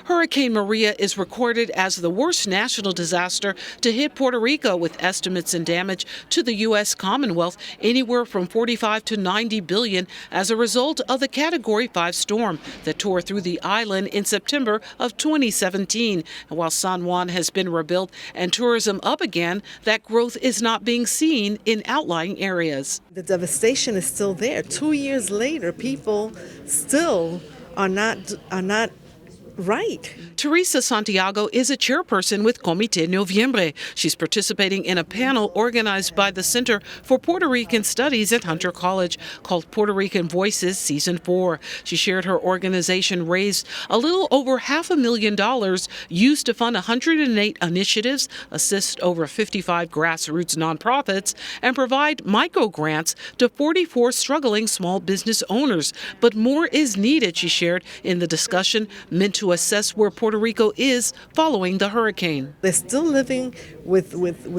Hurricane Maria is recorded as the worst national disaster to hit Puerto Rico, with estimates in damage to the U.S. Commonwealth anywhere from 45 to 90 billion as a result of the Category 5 storm that tore through the island in September of 2017. And while San Juan has been rebuilt and tourism up again, that growth is not being seen in outlying areas. The devastation is still there. 2 years later, people still are not right. Teresa Santiago is a chairperson with Comité Noviembre. She's participating in a panel organized by the Center for Puerto Rican Studies at Hunter College called Puerto Rican Voices Season 4. She shared her organization raised a little over $500,000 used to fund 108 initiatives, assist over 55 grassroots nonprofits, and provide micro grants to 44 struggling small business owners. But more is needed, she shared in the discussion meant to assess where Puerto Rico is following the hurricane. They're still living with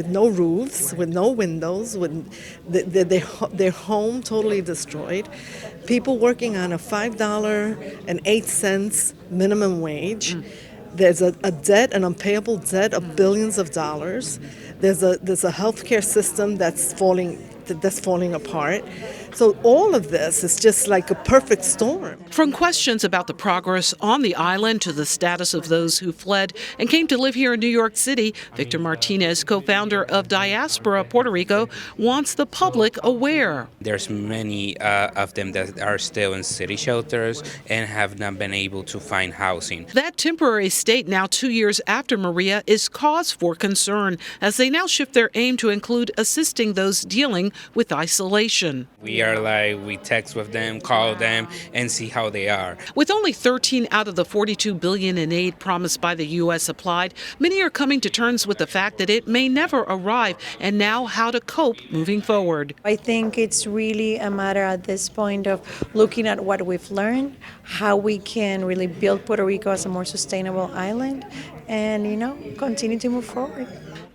no roofs, with no windows, with their home totally destroyed. People working on a $5.08 minimum wage. There's a debt, an unpayable debt of billions of dollars. There's a healthcare system that's falling apart. So all of this is just like a perfect storm. From questions about the progress on the island to the status of those who fled and came to live here in New York City, Victor Martinez, co-founder of Diaspora Puerto Rico, wants the public aware. There's many of them that are still in city shelters and have not been able to find housing. That temporary state, now 2 years after Maria, is cause for concern as they now shift their aim to include assisting those dealing with isolation. We text with them, call them, and see how they are. With only 13 out of the $42 billion in aid promised by the U.S. applied, many are coming to terms with the fact that it may never arrive, and now how to cope moving forward. I think it's really a matter at this point of looking at what we've learned, how we can really build Puerto Rico as a more sustainable island, and continue to move forward.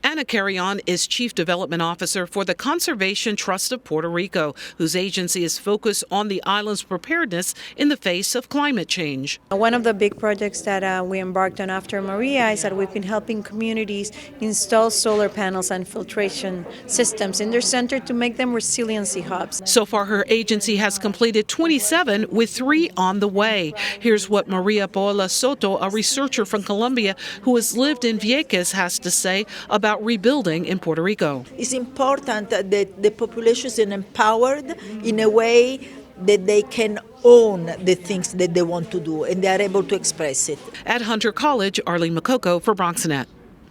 Anna Carrion is Chief Development Officer for the Conservation Trust of Puerto Rico, whose agency is focused on the island's preparedness in the face of climate change. One of the big projects that we embarked on after Maria is that we've been helping communities install solar panels and filtration systems in their center to make them resiliency hubs. So far, her agency has completed 27, with 3 on the way. Here's what Maria Paola Soto, a researcher from Colombia who has lived in Vieques, has to say about rebuilding in Puerto Rico. It's important that the population is empowered in a way that they can own the things that they want to do and they are able to express it. At Hunter College, Arlene Makoko for BronxNet.